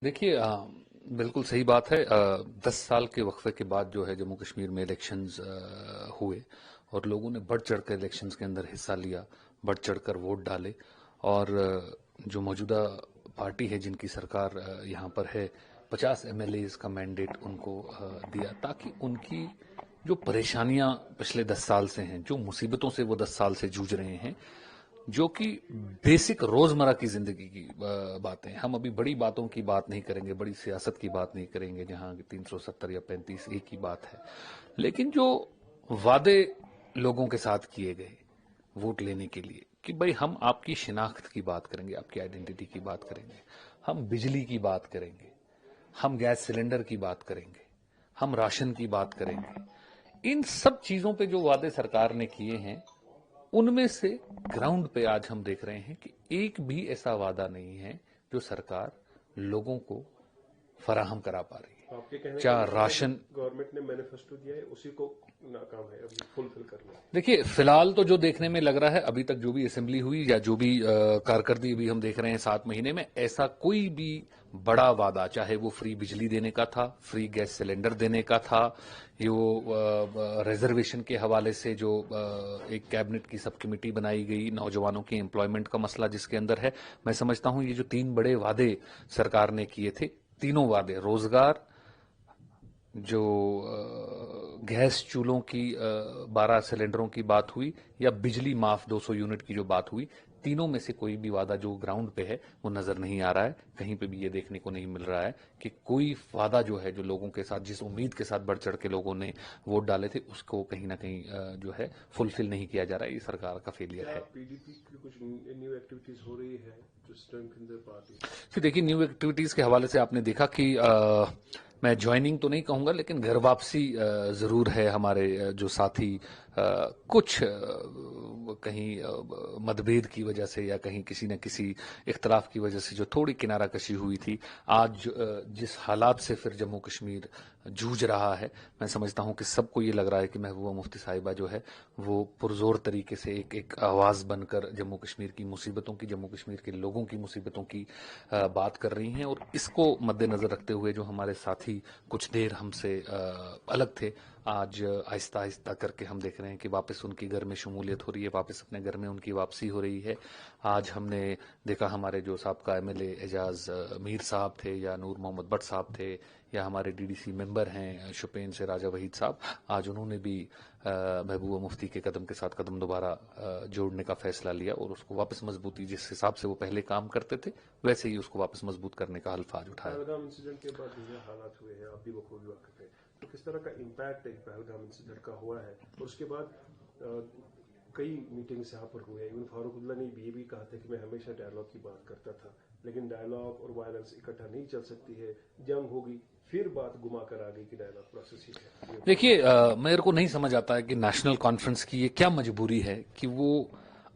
देखिए, बिल्कुल सही बात है। 10 साल के वक्फे के बाद जो है जम्मू कश्मीर में इलेक्शंस हुए और लोगों ने बढ़ चढ़ कर इलेक्शंस के अंदर हिस्सा लिया, बढ़ चढ़ कर वोट डाले। और जो मौजूदा पार्टी है जिनकी सरकार यहाँ पर है, 50 MLAs का मैंडेट उनको दिया ताकि उनकी जो परेशानियां पिछले 10 साल से हैं, जो मुसीबतों से वो 10 साल से जूझ रहे हैं, जो कि बेसिक रोजमर्रा की जिंदगी की बातें। हम अभी बड़ी बातों की बात नहीं करेंगे, बड़ी सियासत की बात नहीं करेंगे जहां 370 या 35 एक ही बात है। लेकिन जो वादे लोगों के साथ किए गए वोट लेने के लिए कि भाई हम आपकी शिनाख्त की बात करेंगे, आपकी आइडेंटिटी की बात करेंगे, हम बिजली की बात करेंगे, हम गैस सिलेंडर की बात करेंगे, हम राशन की बात करेंगे, इन सब चीजों पे जो वादे सरकार ने किए हैं उनमें से ग्राउंड पे आज हम देख रहे हैं कि एक भी ऐसा वादा नहीं है जो सरकार लोगों को फराहम करा पा रही है। आपके कहने का चाहे मतलब है राशन, कि गवर्नमेंट ने मैनिफेस्टो दिया है उसी को नाकाम है अभी फुलफिल करना। देखिए फिलहाल तो जो देखने में लग रहा है, अभी तक जो भी असेंबली हुई या जो भी कारकर्दगी भी हम देख रहे हैं 7 महीने में, ऐसा कोई भी बड़ा वादा, चाहे वो फ्री बिजली देने का था, फ्री गैस सिलेंडर देने का था, ये वो रिजर्वेशन के हवाले से जो एक कैबिनेट की सब कमेटी बनाई गई नौजवानों के एम्प्लॉयमेंट का मसला जिसके अंदर है, मैं समझता हूं ये जो 3 बड़े वादे सरकार ने किए थे, तीनों वादे, रोजगार, जो गैस चूल्हों की 12 सिलेंडरों की बात हुई, या बिजली माफ 200 यूनिट की जो बात हुई, तीनों में से कोई भी वादा जो ग्राउंड पे है वो नजर नहीं आ रहा है। कहीं पे भी ये देखने को नहीं मिल रहा है कि कोई वादा जो है, जो लोगों के साथ जिस उम्मीद के साथ बढ़ चढ़ के लोगों ने वोट डाले थे, उसको कहीं ना कहीं जो है फुलफिल नहीं किया जा रहा है। ये सरकार का फेलियर है। पीडीपी की कुछ न्यू एक्टिविटीज हो रही है टू स्ट्रेंथन द पार्टी? फिर देखिए, न्यू एक्टिविटीज के हवाले से आपने देखा कि मैं ज्वाइनिंग तो नहीं कहूंगा, लेकिन घर वापसी जरूर है। हमारे जो साथी कुछ कहीं मतभेद की वजह से या कहीं किसी न किसी इख्तलाफ की वजह से जो थोड़ी किनारा कशी हुई थी, आज जिस हालात से फिर जम्मू कश्मीर जूझ रहा है, मैं समझता हूं कि सबको ये लग रहा है कि महबूबा मुफ्ती साहिबा जो है वो पुरजोर तरीके से एक एक आवाज बनकर जम्मू कश्मीर की मुसीबतों की, जम्मू कश्मीर के लोगों की मुसीबतों की बात कर रही हैं। और इसको मद्देनजर रखते हुए जो हमारे साथी कुछ देर हमसे अलग थे, आज आहिस्ता आहिस्ता करके हम देख रहे हैं कि वापस उनकी घर में शमूलियत हो रही है, वापस अपने घर में उनकी वापसी हो रही है। आज हमने देखा हमारे जो साहबका एमएलए एजाज मीर साहब थे, या नूर मोहम्मद भट्ट साहब थे, या हमारे डीडीसी मेंबर हैं शुपेन से राजा वहीद साहब, आज उन्होंने भी महबूबा मुफ्ती के कदम के साथ कदम दोबारा जोड़ने का फैसला लिया और उसको वापस मजबूती, जिस हिसाब से वो पहले काम करते थे वैसे ही उसको वापस मजबूत करने का हल्फ आज उठाया। पहलगाम इंसिडेंट के बाद जो हालात हुए हैं आप भी बखूबी वाकिफ है, तो किस तरह का इम्पैक्ट एक पहलगाम इंसिडेंट का हुआ है? और उसके बाद कई मीटिंग्स यहाँ पर हुए। इवन फारूकुल्ला ने ये भी कहा था कि मैं हमेशा डायलॉग की बात करता था, लेकिन डायलॉग और वायलेंस इकट्ठा नहीं चल सकती है, जंग होगी, फिर बात घुमा कर आ गई कि डायलॉग प्रोसेस ही है। देखिए, मेरे को नहीं समझ आता है कि नेशनल कॉन्फ्रेंस की ये क्या मजबूरी है कि वो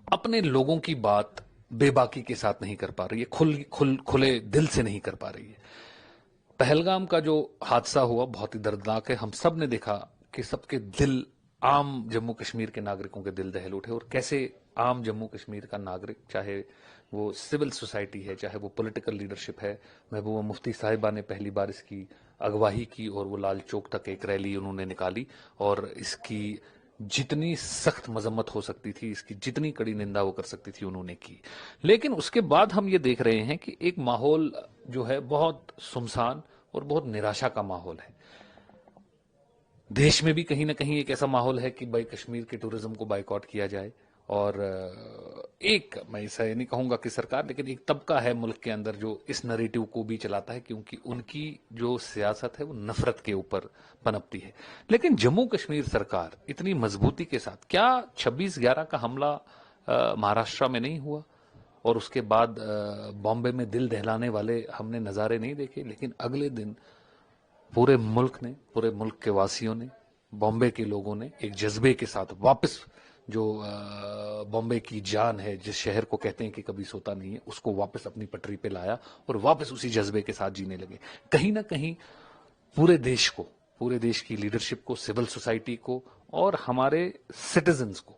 अपने लोगों की बात बेबाकी के साथ नहीं कर पा रही है, खुले दिल से नहीं कर पा रही है। पहलगाम का जो हादसा हुआ बहुत ही दर्दनाक है। हम सब ने देखा कि सबके दिल, आम जम्मू कश्मीर के नागरिकों के दिल दहल उठे, और कैसे आम जम्मू कश्मीर का नागरिक, चाहे वो सिविल सोसाइटी है, चाहे वो पॉलिटिकल लीडरशिप है, महबूबा मुफ्ती साहिबा ने पहली बार इसकी अगवाही की और वो लाल चौक तक एक रैली उन्होंने निकाली, और इसकी जितनी सख्त मजम्मत हो सकती थी, इसकी जितनी कड़ी निंदा वो कर सकती थी, उन्होंने की। लेकिन उसके बाद हम ये देख रहे हैं कि एक माहौल जो है बहुत सुनसान और बहुत निराशा का माहौल है। देश में भी कहीं ना कहीं एक ऐसा माहौल है कि भाई कश्मीर के टूरिज्म को बाइकआउट किया जाए। और एक, मैं ऐसा नहीं कहूंगा कि सरकार, लेकिन एक तबका है मुल्क के अंदर जो इस नरेटिव को भी चलाता है, क्योंकि उनकी जो सियासत है वो नफरत के ऊपर पनपती है। लेकिन जम्मू कश्मीर सरकार इतनी मजबूती के साथ, क्या 26/11 का हमला महाराष्ट्र में नहीं हुआ और उसके बाद बॉम्बे में दिल दहलाने वाले हमने नज़ारे नहीं देखे? लेकिन अगले दिन पूरे मुल्क ने, पूरे मुल्क के वासियों ने, बॉम्बे के लोगों ने एक जज्बे के साथ वापस जो बॉम्बे की जान है, जिस शहर को कहते हैं कि कभी सोता नहीं है, उसको वापस अपनी पटरी पे लाया और वापस उसी जज्बे के साथ जीने लगे। कहीं ना कहीं पूरे देश को, पूरे देश की लीडरशिप को, सिविल सोसाइटी को और हमारे सिटीजन्स को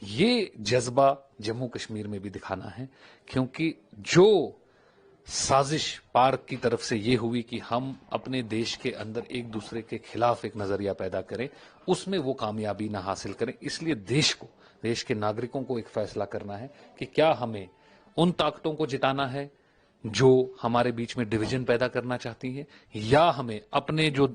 ये जज्बा जम्मू कश्मीर में भी दिखाना है, क्योंकि जो साजिश पार्क की तरफ से ये हुई कि हम अपने देश के अंदर एक दूसरे के खिलाफ एक नजरिया पैदा करें, उसमें वो कामयाबी ना हासिल करें। इसलिए देश के नागरिकों को एक फैसला करना है कि क्या हमें उन ताकतों को जिताना है जो हमारे बीच में डिवीजन पैदा करना चाहती हैं, या हमें अपने जो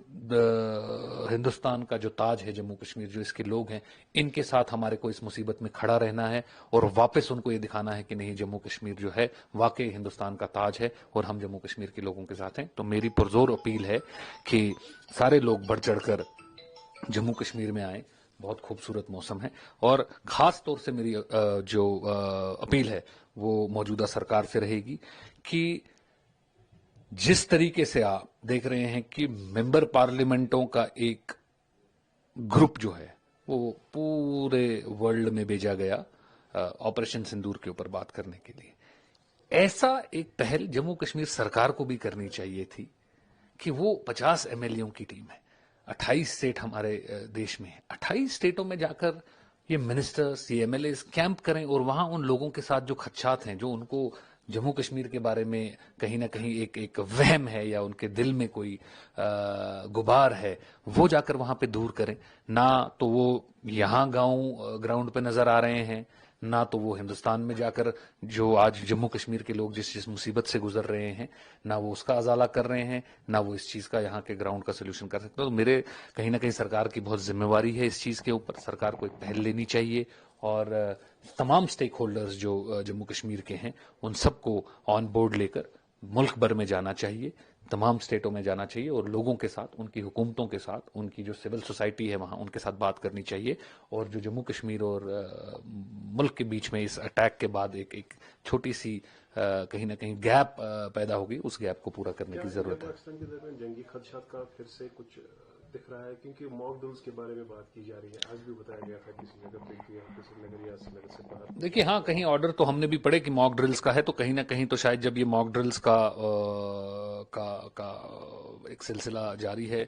हिंदुस्तान का जो ताज है जम्मू कश्मीर, जो इसके लोग हैं, इनके साथ हमारे को इस मुसीबत में खड़ा रहना है और वापस उनको ये दिखाना है कि नहीं, जम्मू कश्मीर जो है वाकई हिंदुस्तान का ताज है और हम जम्मू कश्मीर के लोगों के साथ हैं। तो मेरी पुरजोर अपील है कि सारे लोग बढ़ चढ़कर जम्मू कश्मीर में आए। बहुत खूबसूरत मौसम है और खास तौर से मेरी जो अपील है वो मौजूदा सरकार से रहेगी कि जिस तरीके से आप देख रहे हैं कि मेंबर पार्लियामेंटों का एक ग्रुप जो है वो पूरे वर्ल्ड में भेजा गया ऑपरेशन सिंदूर के ऊपर बात करने के लिए, ऐसा एक पहल जम्मू कश्मीर सरकार को भी करनी चाहिए थी कि वो 50 एमएलएओं की टीम है, 28 स्टेट हमारे देश में है, 28 स्टेटों में जाकर ये मिनिस्टर्स, ये एमएलए कैंप करें और वहां उन लोगों के साथ जो खदशात हैं, जो उनको जम्मू कश्मीर के बारे में कहीं ना कहीं एक वहम है या उनके दिल में कोई गुबार है, वो जाकर वहां पे दूर करें। ना तो वो यहाँ ग्राउंड पे नजर आ रहे हैं, ना तो वो हिंदुस्तान में जाकर जो आज जम्मू कश्मीर के लोग जिस मुसीबत से गुजर रहे हैं, ना वो उसका अजाला कर रहे हैं, ना वो इस चीज का यहाँ के ग्राउंड का सोल्यूशन कर सकते हैं। तो मेरे कहीं ना कहीं सरकार की बहुत जिम्मेवारी है इस चीज के ऊपर, सरकार को एक पहल लेनी चाहिए और तमाम स्टेक होल्डर्स जो जम्मू कश्मीर के हैं उन सबको ऑन बोर्ड लेकर मुल्क भर में जाना चाहिए, तमाम स्टेटों में जाना चाहिए और लोगों के साथ, उनकी हुकूमतों के साथ, उनकी जो सिविल सोसाइटी है वहाँ, उनके साथ बात करनी चाहिए। और जो जम्मू कश्मीर और मुल्क के बीच में इस अटैक के बाद एक छोटी सी कहीं ना कहीं गैप पैदा होगी, उस गैप को पूरा करने की जरूरत है। पाकिस्तान के दरमियान जंगी खदशात का फिर से कुछ दिख रहा है, क्योंकि मॉक ड्रिल्स के बारे में बात की जा रही है, आज भी बताया गया था किसी जगह पे कि किसी नगर या नगर से बाहर। देखिए, हाँ, कहीं ऑर्डर तो हमने भी पढ़े कि मॉक ड्रिल्स का है, तो कहीं ना कहीं तो शायद जब ये मॉक ड्रिल्स का एक सिलसिला जारी है,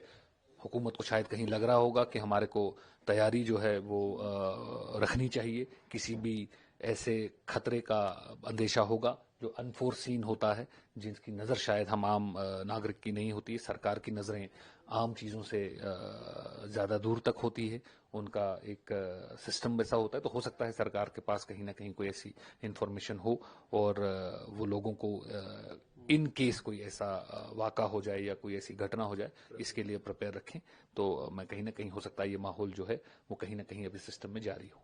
हुकूमत को शायद कहीं लग रहा होगा कि हमारे को तैयारी जो है वो रखनी चाहिए, किसी भी ऐसे खतरे का अंदेशा होगा जो अनफोर्सीन होता है, जिसकी नज़र शायद हम आम नागरिक की नहीं होती है। सरकार की नज़रें आम चीज़ों से ज़्यादा दूर तक होती है, उनका एक सिस्टम वैसा होता है। तो हो सकता है सरकार के पास कहीं ना कहीं कोई ऐसी इंफॉर्मेशन हो और वो लोगों को इन केस कोई ऐसा वाक़ा हो जाए या कोई ऐसी घटना हो जाए, इसके लिए प्रिपेयर रखें। तो मैं कहीं ना कहीं हो सकता है ये माहौल जो है वो कहीं ना कहीं अभी सिस्टम में जारी हो।